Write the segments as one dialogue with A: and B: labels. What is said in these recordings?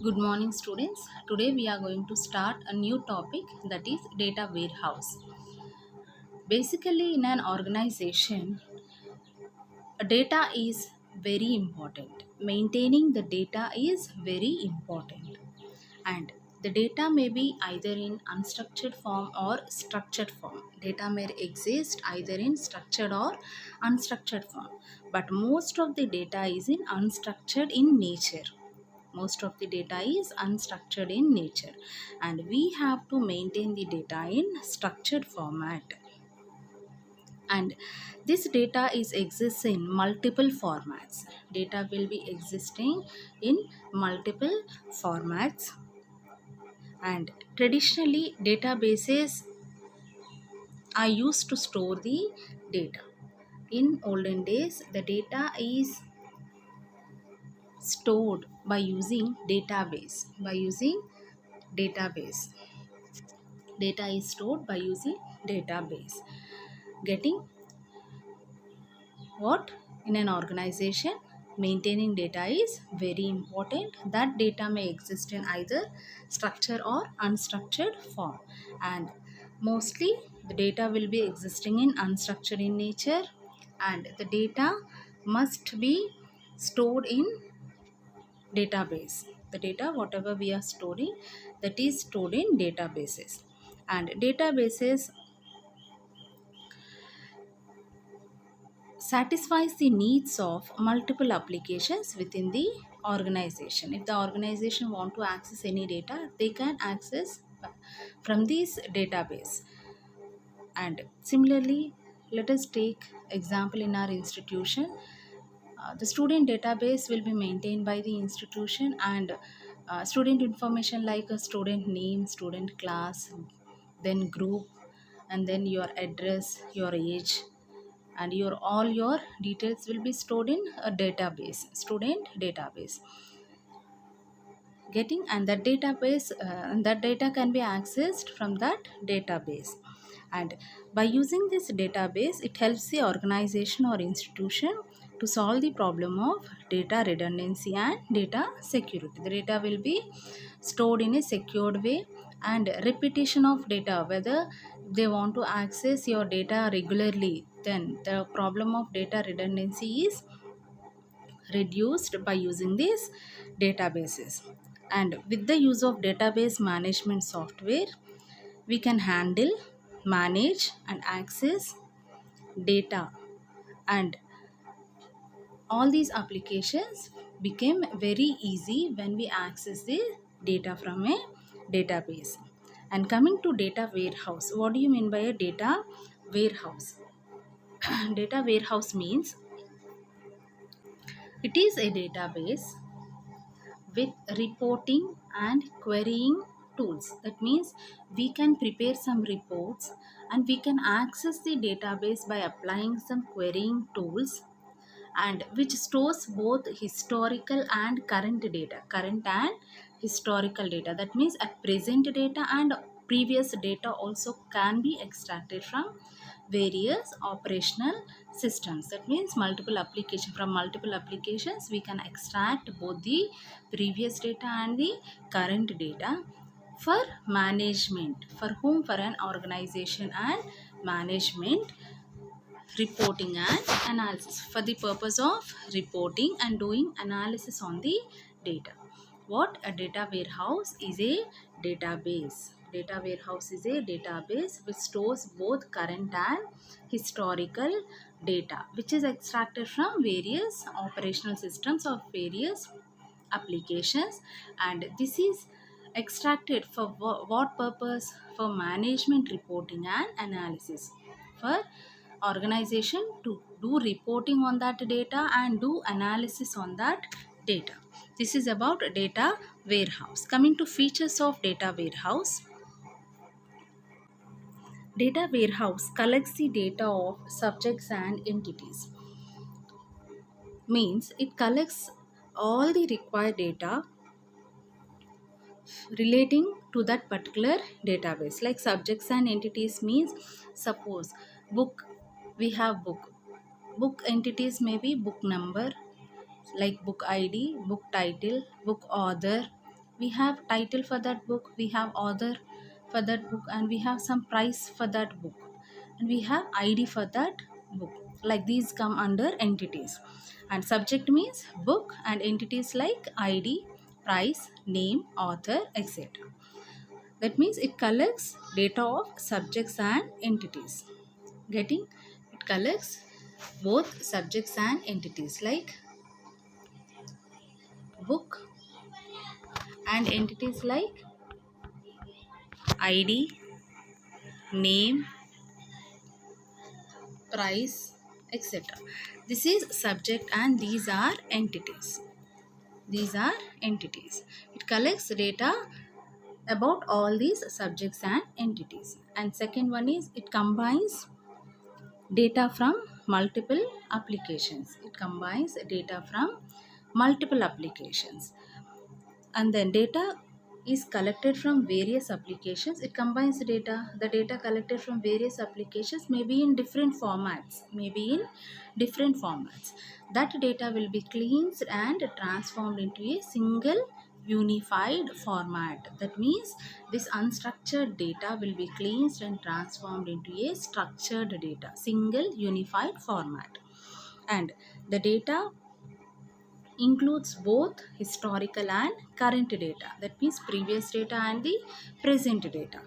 A: Good morning, students. Today we are going to start a new topic, that is data warehouse. Basically, in an organization, data is very important. Maintaining the data is very important. And the data may be either in unstructured form or structured form. Data may exist either in structured or unstructured form. But most of the data is in unstructured in nature. Most of the data is unstructured in nature, and we have to maintain the data in structured format. And this data is exists in multiple formats. Data will be existing in multiple formats. And traditionally databases are used to store the data. In olden days, the data is stored by using database. Data is stored by using database. Getting what? In an organization, maintaining data is very important. That data may exist in either structured or unstructured form, and mostly the data will be existing in unstructured in nature, and the data must be stored in database. The data whatever we are storing, that is stored in databases. And databases satisfies the needs of multiple applications within the organization. If the organization want to access any data, they can access from this database. And similarly, let us take example in our institution. The student database will be maintained by the institution, and student information like a student name, student class, then group, and then your address, your age, and your all your details will be stored in a database, student database. Getting, and that database, that data can be accessed from that database. And by using this database, it helps the organization or institution to solve the problem of data redundancy and data security. The data will be stored in a secured way, and repetition of data, whether they want to access your data regularly, then the problem of data redundancy is reduced by using these databases. And with the use of database management software, we can handle, manage, and access data. And all these applications became very easy when we access the data from a database. And coming to data warehouse, what do you mean by a data warehouse? Data warehouse means it is a database with reporting and querying tools. That means we can prepare some reports, and we can access the database by applying some querying tools, and which stores both historical and current and historical data. That means at present data and previous data also can be extracted from various operational systems. That means from multiple applications we can extract both the previous data and the current data for management. For whom? For an organization and management, reporting and analysis, for the purpose of reporting and doing analysis on the data. What? A data warehouse is a database. Data warehouse is a database which stores both current and historical data, which is extracted from various operational systems of various applications. And this is extracted for what purpose? For management, reporting and analysis, for organization to do reporting on that data and do analysis on that data. This is about data warehouse. Coming to features of data warehouse, data warehouse collects the data of subjects and entities. Means it collects all the required data relating to that particular database. Like subjects and entities means, suppose book, we have book entities may be book number, like book id, book title, book author, we have title for that book, we have author for that book, and we have some price for that book, and we have id for that book. Like these come under entities. And subject means book, and entities like id, price, name, author, etc. That means it collects data of subjects and entities. Getting? It collects both subjects and entities like book, and entities like id, name, price, etc. This is subject and these are entities. These are entities. It collects data about all these subjects and entities. And second one is it combines data from multiple applications. It combines data from multiple applications. And then data is collected from various applications. It combines the data collected from various applications, maybe in different formats, that data will be cleansed and transformed into a single unified format. That means this unstructured data will be cleansed and transformed into a structured data, single unified format. And the data includes both historical and current data, that means previous data and the present data.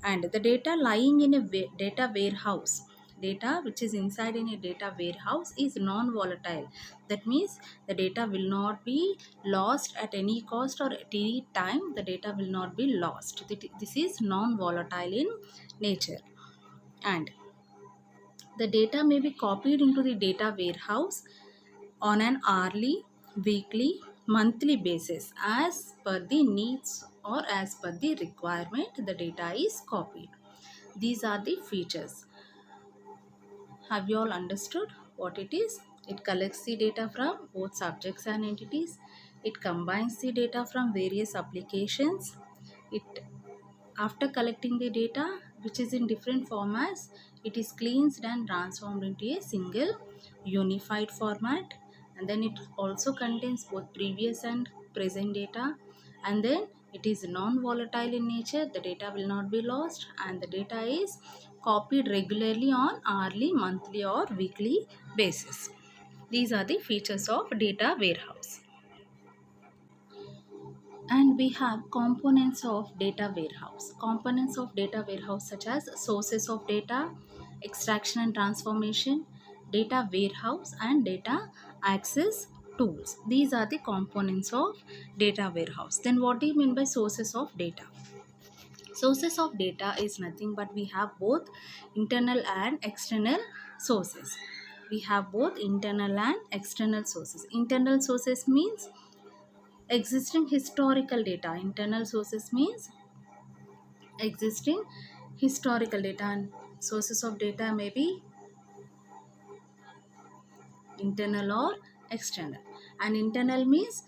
A: And the data lying in a data warehouse, data which is inside in a data warehouse, is non-volatile. That means the data will not be lost at any cost, or at any time the data will not be lost. This is non-volatile in nature. And the data may be copied into the data warehouse on an hourly, weekly, monthly basis. As per the needs or as per the requirement, the data is copied. These are the features. Have you all understood what it is? It collects the data from both subjects and entities. It combines the data from various applications. It After collecting the data, which is in different formats, it is cleansed and transformed into a single unified format. And then it also contains both previous and present data. And then it is non-volatile in nature. The data will not be lost, and the data is copied regularly on hourly, monthly, or weekly basis. These are the features of data warehouse. And we have components of data warehouse. Components of data warehouse such as sources of data, extraction and transformation, data warehouse, and data access tools. These are the components of data warehouse. Then what do you mean by sources of data? Sources of data is nothing but we have both internal and external sources. We have both internal and external sources. Internal sources means existing historical data. Internal sources means existing historical data, and sources of data may be internal or external. And internal means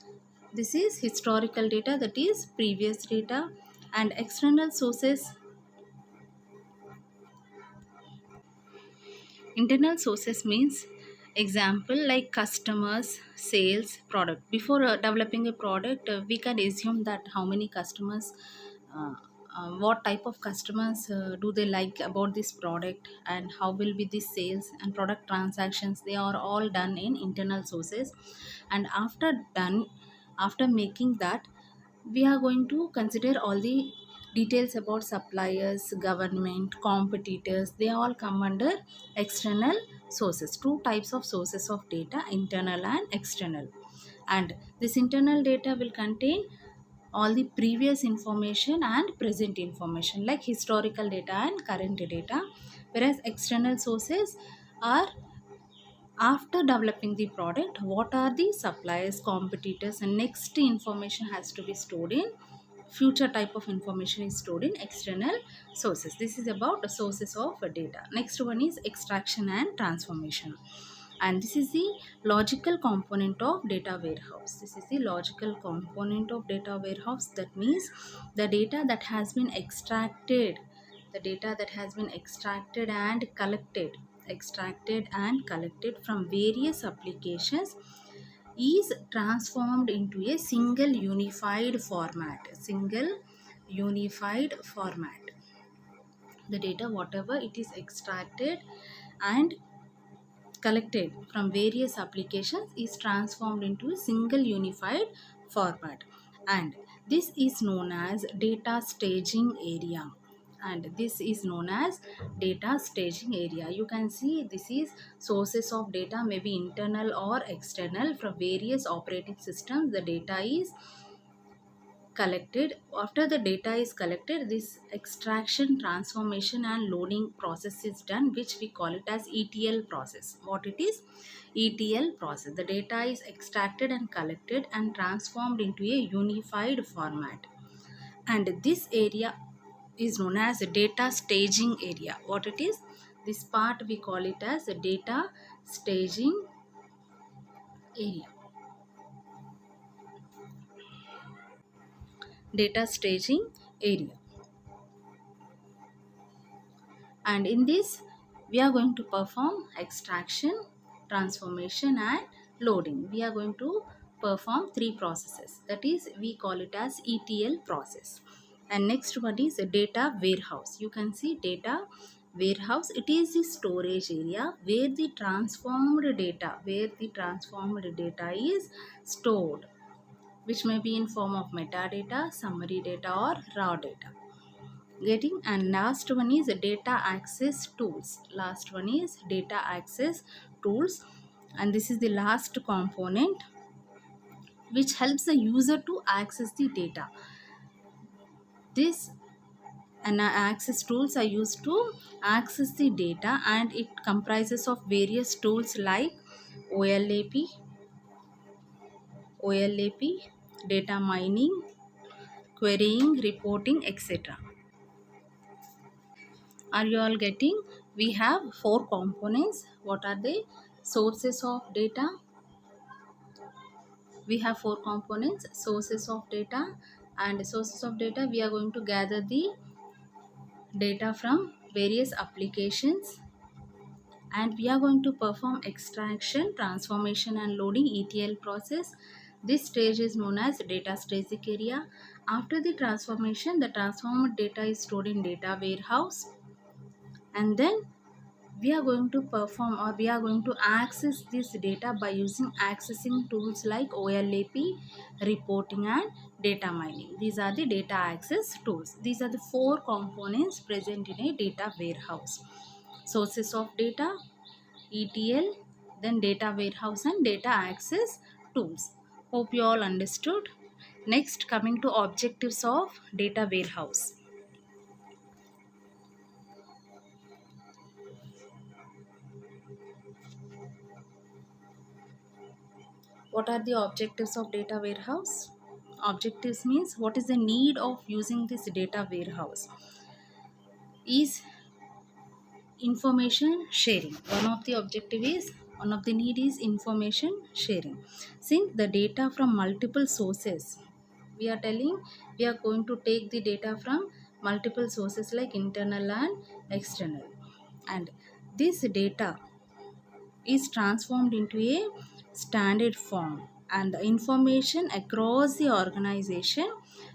A: this is historical data, that is previous data. And external sources, internal sources means example like customers, sales, product. Before developing a product, we can assume that how many customers, uh, what type of customers do they like about this product, and how will be the sales and product transactions. They are all done in internal sources. And after making that, we are going to consider all the details about suppliers, government, competitors. They all come under external sources. Two types of sources of data, internal and external. And this internal data will contain all the previous information and present information like historical data and current data, whereas external sources are after developing the product, what are the suppliers, competitors, and next information has to be stored in future type of information is stored in external sources. This is about the sources of data. Next one is extraction and transformation, and this is the logical component of data warehouse. This is the logical component of data warehouse. That means the data that has been extracted, and collected from various applications is transformed into a single unified format. The data, whatever it is extracted and collected from various applications, is transformed into a single unified format, and this is known as data staging area. You can see this is sources of data, maybe internal or external, from various operating systems. The data is collected. After the data is collected, this extraction, transformation and loading process is done, which we call it as ETL process. What it is? ETL process. The data is extracted and collected and transformed into a unified format, and this area is known as a data staging area. What it is? This part we call it as a data staging area. Data staging area. And in this, we are going to perform extraction, transformation and loading. We are going to perform three processes, that is we call it as ETL process. And next one is a data warehouse. You can see data warehouse, it is the storage area where the transformed data is stored, which may be in form of metadata, summary data or raw data. Getting. And last one is data access tools. And this is the last component which helps the user to access the data. This and access tools are used to access the data, and it comprises of various tools like OLAP, data mining, querying, reporting, etc. Are you all getting? We have four components. What are they? Sources of data. We have four components: sources of data. And sources of data, we are going to gather the data from various applications, and we are going to perform extraction, transformation and loading, ETL process. This stage is known as data staging area. After the transformation, the transformed data is stored in data warehouse, and then we are going to perform, or we are going to access this data by using accessing tools like OLAP, reporting and data mining. These are the data access tools. These are the four components present in a data warehouse: sources of data, ETL, then data warehouse and data access tools. Hope you all understood. Next, coming to objectives of data warehouse. What are the objectives of data warehouse? Objectives means what is the need of using this data warehouse is information sharing. One of the need is information sharing. Since the data from multiple sources, we are telling we are going to take the data from multiple sources like internal and external, and this data is transformed into a standard form, and the information across the organization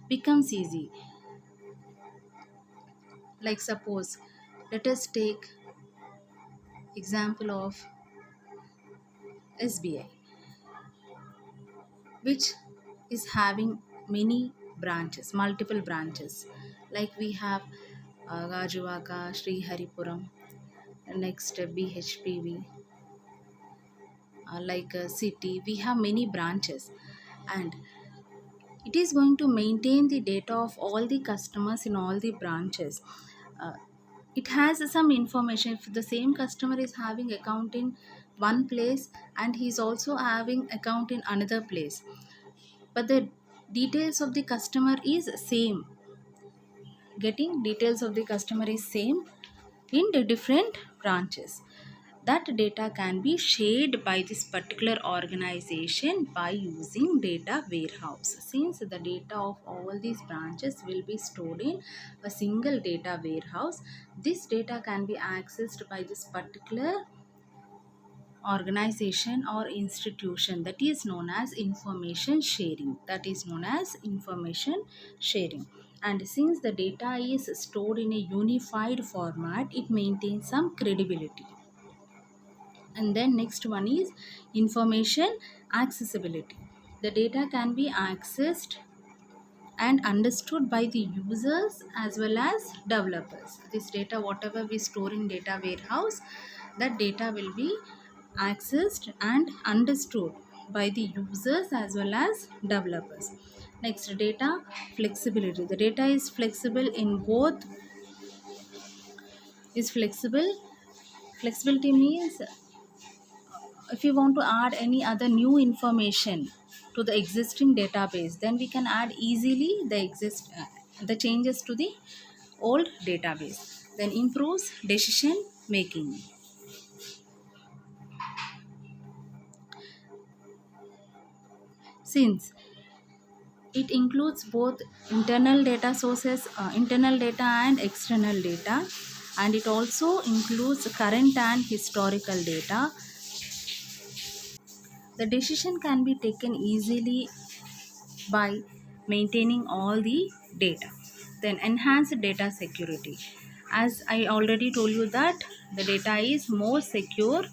A: becomes easy. Like suppose, let us take example of SBI, which is having many branches, multiple branches. Like we have Gajuvaka, Sri Haripuram, next BHPV, city. We have many branches, and it is going to maintain the data of all the customers in all the branches. Uh, it has some information. If the same customer is having account in one place and he is also having account in another place, but the details of the customer is same, getting details of the customer is same in the different branches, that data can be shared by this particular organization by using data warehouse. Since the data of all these branches will be stored in a single data warehouse, this data can be accessed by this particular organization or institution, that is known as information sharing. That is known as information sharing. And since the data is stored in a unified format, it maintains some credibility. And then next one is information accessibility. The data can be accessed and understood by the users as well as developers. This data, whatever we store in data warehouse, that data will be accessed and understood by the users as well as developers. Next, data flexibility. The data is flexible in both, is flexible. Flexibility means if you want to add any other new information to the existing database, then we can add easily the changes to the old database. Then improves decision making. Since it includes both internal data sources, internal data and external data, and it also includes current and historical data. The decision can be taken easily by maintaining all the data. Then enhanced data security. As I already told you that the data is more secure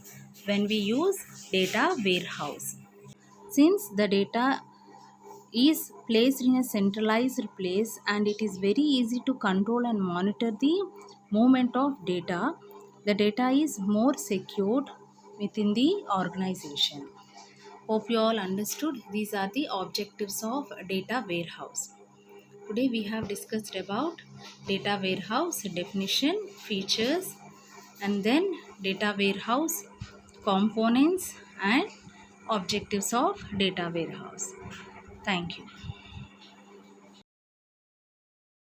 A: when we use data warehouse. Since the data is placed in a centralized place and it is very easy to control and monitor the movement of data, the data is more secured within the organization. Hope you all understood. These are the objectives of data warehouse. Today we have discussed about data warehouse definition, features, and then data warehouse components and objectives of data warehouse. Thank you.